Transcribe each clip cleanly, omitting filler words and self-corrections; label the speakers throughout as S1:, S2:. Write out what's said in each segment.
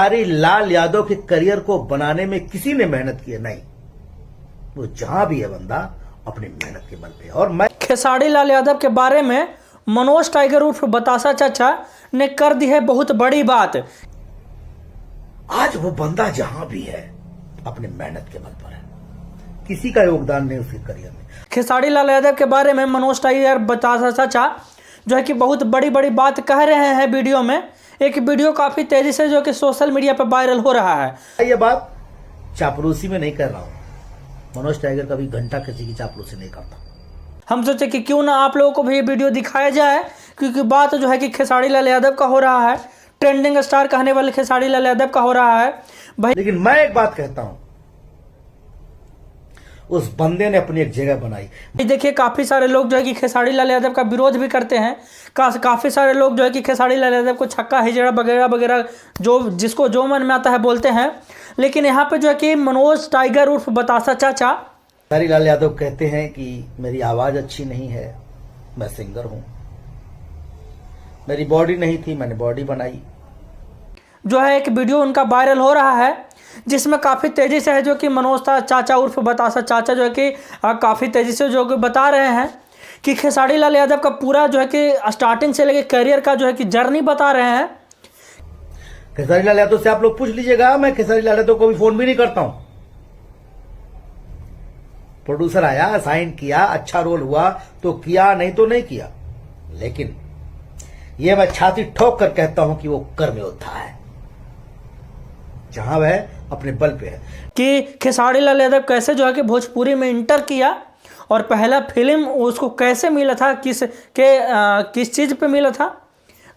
S1: खेसारी लाल यादव के करियर को बनाने में किसी ने मेहनत की है? नहीं, वो जहां भी है बंदा अपनी मेहनत के बल पे। और मैं
S2: खेसारी लाल यादव के बारे में मनोज टाइगर उर्फ बतासा चाचा ने कर दी है बहुत बड़ी बात।
S1: आज वो बंदा जहां भी है अपने मेहनत के बल पर है, किसी का योगदान नहीं उसके करियर में।
S2: खेसारी लाल यादव के बारे में मनोज टाइगर बतासा चाचा जो है कि बहुत बड़ी बड़ी बात कह रहे हैं वीडियो में। एक वीडियो काफी तेजी से जो कि सोशल मीडिया पर वायरल हो रहा है।
S1: ये बात चापलूसी में नहीं कर रहा हूं, मनोज टाइगर कभी घंटा किसी की चापलूसी नहीं करता।
S2: हम सोचे कि क्यों ना आप लोगों को भी ये वीडियो दिखाया जाए, क्योंकि बात जो है कि खेसारी लाल यादव का हो रहा है, ट्रेंडिंग स्टार कहने वाले खेसारी लाल यादव का हो रहा है भाई।
S1: लेकिन मैं एक बात कहता हूं, उस बंदे ने अपनी एक जगह बनाई।
S2: देखिए काफी सारे लोग जो है कि खेसारी लाल यादव का विरोध भी करते हैं। काफी सारे लोग जो है कि खेसारी लाल यादव को छक्का हिजड़ा वगैरह वगैरह जो जिसको जो मन में आता है बोलते हैं। लेकिन यहाँ पे जो है कि मनोज टाइगर उर्फ बतासा चाचा
S1: खेसारी लाल यादव कहते हैं कि मेरी आवाज अच्छी नहीं है, मैं सिंगर हूं, मेरी बॉडी नहीं थी, मैंने बॉडी बनाई।
S2: जो है एक वीडियो उनका वायरल हो रहा है जिसमें काफ़ी तेज़ी से है जो कि मनोज चाचा उर्फ बतासा चाचा जो है कि काफ़ी तेज़ी से जो कि बता रहे हैं कि खेसारी लाल यादव का पूरा जो है कि स्टार्टिंग से लेके करियर का जो है कि जर्नी बता रहे हैं।
S1: खेसारी लाल यादव से आप लोग पूछ लीजिएगा, मैं खेसारी लाल यादव को भी फोन भी नहीं करता हूं। प्रोड्यूसर आया, साइन किया, अच्छा रोल हुआ तो किया, नहीं तो नहीं किया। लेकिन यह मैं छाती ठोक कर कहता हूं कि वो कर्म योद्धा है, जहां वह अपने बल पे है।
S2: कि खेसारी लाल यादव कैसे जो है कि भोजपुरी में इंटर किया और पहला फिल्म उसको कैसे मिला था, किस चीज़ पे मिला था,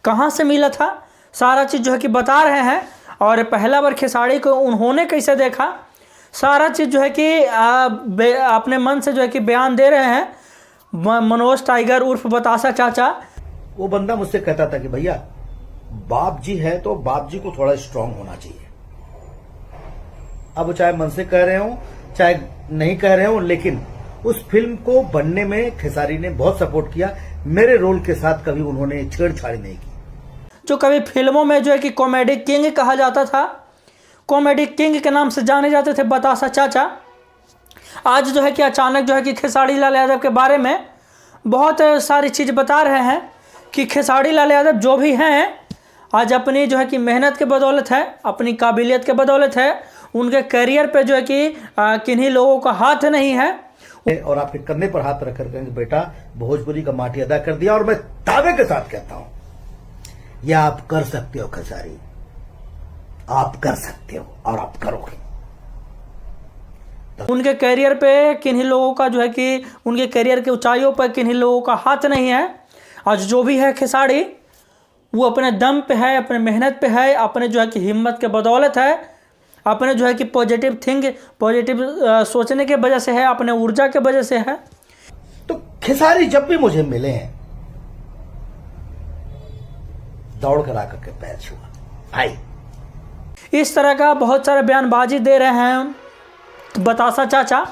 S2: कहाँ से मिला था, सारा चीज़ जो है कि बता रहे हैं। और पहला बार खेसारी को उन्होंने कैसे देखा, सारा चीज़ जो है कि अपने मन से जो है कि बयान दे रहे हैं मनोज टाइगर उर्फ बतासा चाचा।
S1: वो बंदा मुझसे कहता था कि भैया बाप जी है तो बाप जी को थोड़ा स्ट्रांग होना चाहिए। अब चाहे मन से कह रहे हो चाहे नहीं कह रहे हो, लेकिन उस फिल्म को बनने में खेसारी ने बहुत सपोर्ट किया। मेरे रोल के साथ कभी उन्होंने छेड़छाड़ नहीं की।
S2: जो कभी फिल्मों में जो है कि कॉमेडी किंग कहा जाता था, कॉमेडी किंग के नाम से जाने जाते थे बतासा चाचा, आज जो है कि अचानक जो है कि खेसारी लाल यादव के बारे में बहुत सारी चीज़ बता रहे हैं कि खेसारी लाल यादव जो भी हैं आज अपनी जो है कि मेहनत के बदौलत है, अपनी काबिलियत के बदौलत है, उनके करियर पे जो है कि किन्हीं लोगों का हाथ नहीं है।
S1: और आपके कंधे पर हाथ रखकर कहेंगे बेटा भोजपुरी का माटी अदा कर दिया। और मैं दावे के साथ कहता हूं यह आप कर सकते हो खेसारी, आप कर सकते हो और आप करोगे।
S2: उनके करियर पे किन्हीं लोगों का जो है कि उनके करियर के ऊंचाइयों पर किन्हीं लोगों का हाथ नहीं है। आज जो भी है खेसारी वो अपने दम पे है, अपने मेहनत पे है, अपने जो है कि हिम्मत के बदौलत है, अपने जो है कि पॉजिटिव सोचने के वजह से है, अपने ऊर्जा के वजह से है।
S1: तो खेसारी जब भी मुझे मिले हैं दौड़ कर आकर के पैर छुआ आई।
S2: इस तरह का बहुत सारे बयानबाजी दे रहे हैं बतासा चाचा।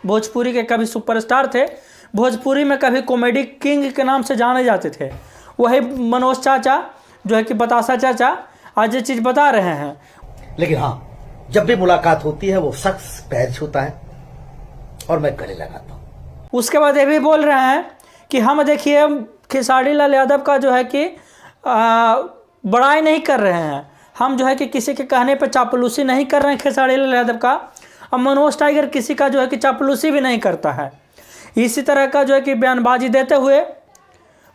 S2: भोजपुरी के कभी सुपरस्टार थे, भोजपुरी में कभी कॉमेडी किंग के नाम से जाने जाते थे, वही मनोज चाचा जो है कि बतासा चाचा आज ये चीज़ बता रहे हैं।
S1: लेकिन हाँ, जब भी मुलाकात होती है वो शख्स पैर छूता है और मैं गले लगाता हूं।
S2: उसके बाद ये भी बोल रहे हैं कि हम देखिए खेसारी लाल यादव का जो है कि बड़ाई नहीं कर रहे हैं, हम जो है कि किसी के कहने पर चापलूसी नहीं कर रहे हैं खेसारी लाल यादव का। और मनोज टाइगर किसी का जो है कि चापलूसी भी नहीं करता है। इसी तरह का जो है कि बयानबाजी देते हुए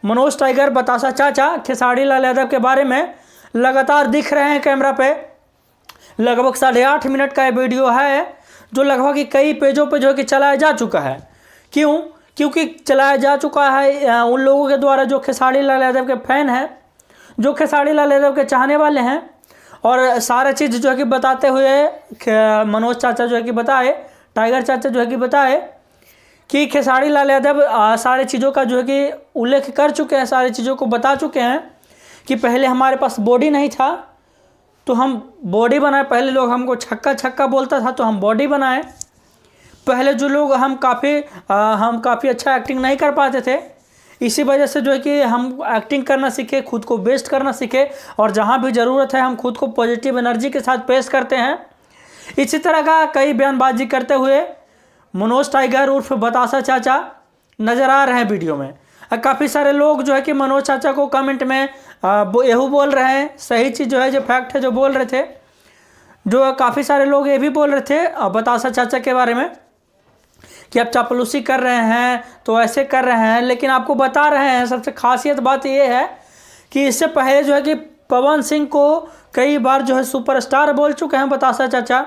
S2: मनोज टाइगर बतासा चाचा खेसारी लाल यादव के बारे में लगातार दिख रहे हैं कैमरा पे। लगभग 8.5 मिनट का ये वीडियो है जो लगभग कई पेजों पे जो है कि चलाया जा चुका है। क्योंकि चलाया जा चुका है उन लोगों के द्वारा जो खेसारी लाल यादव के फैन हैं, जो खेसारी लाल यादव के चाहने वाले हैं। और सारा चीज़ जो है कि बताते हुए मनोज चाचा जो है कि बताए, टाइगर चाचा जो है कि बताए कि खेसारी लाल यादव सारी चीज़ों का जो है कि उल्लेख कर चुके हैं, सारी चीज़ों को बता चुके हैं कि पहले हमारे पास बॉडी नहीं था तो हम बॉडी बनाए। पहले लोग हमको छक्का बोलता था तो हम बॉडी बनाए। पहले जो लोग हम काफ़ी अच्छा एक्टिंग नहीं कर पाते थे, इसी वजह से जो है कि हम एक्टिंग करना सीखे, खुद को बेस्ट करना सीखे, और जहाँ भी ज़रूरत है हम खुद को पॉजिटिव एनर्जी के साथ पेश करते हैं। इसी तरह का कई बयानबाजी करते हुए मनोज टाइगर उर्फ बतासा चाचा नज़र आ रहे हैं वीडियो में। काफ़ी सारे लोग जो है कि मनोज चाचा को कमेंट में यही बोल रहे हैं, सही चीज़ जो है, जो फैक्ट है जो बोल रहे थे, जो काफ़ी सारे लोग ये भी बोल रहे थे बतासा चाचा के बारे में कि आप चापलूसी कर रहे हैं, तो ऐसे कर रहे हैं। लेकिन आपको बता रहे हैं, सबसे खासियत बात ये है कि इससे पहले जो है कि पवन सिंह को कई बार जो है सुपरस्टार बोल चुके हैं बतासा चाचा,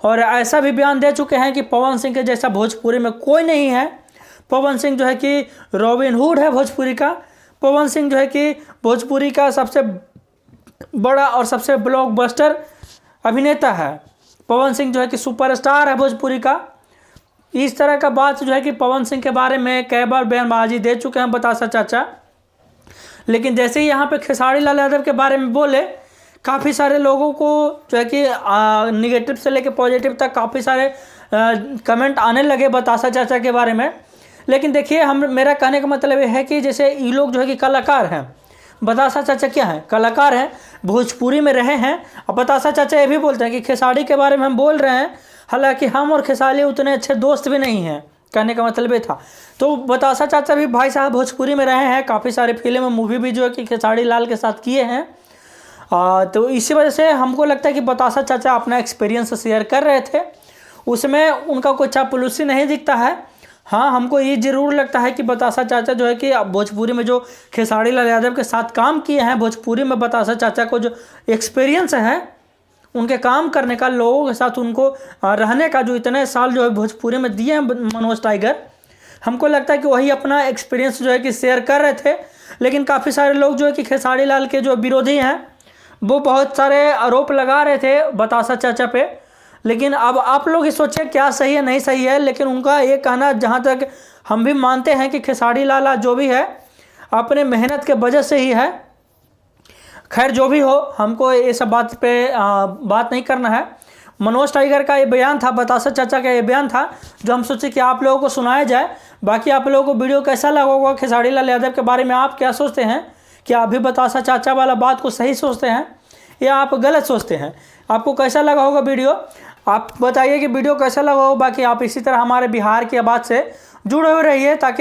S2: और ऐसा भी बयान दे चुके हैं कि पवन सिंह के जैसा भोजपुरी में कोई नहीं है। पवन सिंह जो है कि रॉबिन हुड है भोजपुरी का। पवन सिंह जो है कि भोजपुरी का सबसे बड़ा और सबसे ब्लॉकबस्टर अभिनेता है। पवन सिंह जो है कि सुपरस्टार है भोजपुरी का। इस तरह का बात जो है कि पवन सिंह के बारे में कई बार बयानबाजी दे चुके हैं बतासा चाचा। लेकिन जैसे ही यहाँ पे खेसारी लाल यादव के बारे में बोले, काफ़ी सारे लोगों को जो है कि निगेटिव से लेके पॉजिटिव तक काफ़ी सारे कमेंट आने लगे बतासा चाचा के बारे में। लेकिन देखिए, मेरा कहने का मतलब ये है कि जैसे ये लोग जो है कि कलाकार हैं, बतासा चाचा क्या है, कलाकार हैं, भोजपुरी में रहे हैं। और बतासा चाचा ये भी बोलते हैं कि खेसारी के बारे में हम बोल रहे हैं, हालांकि हम और खेसारी उतने अच्छे दोस्त भी नहीं हैं, कहने का मतलब ये था। तो बतासा चाचा भी भाई साहब भोजपुरी में रहे हैं, काफ़ी सारे फिल्म मूवी भी जो है कि खेसारी लाल के साथ किए हैं। तो इसी वजह से हमको लगता है कि बतासा चाचा अपना एक्सपीरियंस शेयर कर रहे थे, उसमें उनका कोई चापलूसी नहीं दिखता है। हाँ, हमको ये ज़रूर लगता है कि बतासा चाचा जो है कि भोजपुरी में जो खेसारी लाल यादव के साथ काम किए हैं, भोजपुरी में बतासा चाचा को जो एक्सपीरियंस है उनके काम करने का, लोगों के साथ उनको रहने का, जो इतने साल जो है भोजपुरी में दिए हैं मनोज टाइगर, हमको लगता है कि वही अपना एक्सपीरियंस जो है कि शेयर कर रहे थे। लेकिन काफ़ी सारे लोग जो है कि खेसारी लाल के जो विरोधी हैं वो बहुत सारे आरोप लगा रहे थे बतासा चाचा पे। लेकिन अब आप लोग ही सोचिए क्या सही है नहीं सही है। लेकिन उनका ये कहना, जहाँ तक हम भी मानते हैं कि खेसारी लाल जो भी है अपने मेहनत के वजह से ही है। खैर जो भी हो, हमको ये सब बात पे बात नहीं करना है। मनोज टाइगर का ये बयान था, बतासा चाचा का ये बयान था, जो हम सोचे कि आप लोगों को सुनाया जाए। बाकी आप लोगों को वीडियो कैसा लगा होगा, खेसारी लाल यादव के बारे में आप क्या सोचते हैं? क्या आप भी बतासा चाचा वाला बात को सही सोचते हैं या आप गलत सोचते हैं? आपको कैसा लगा होगा वीडियो, आप बताइए कि वीडियो कैसा लगा हो। बाकी आप इसी तरह हमारे बिहार की आवाज़ से जुड़े हुए रहिए, ताकि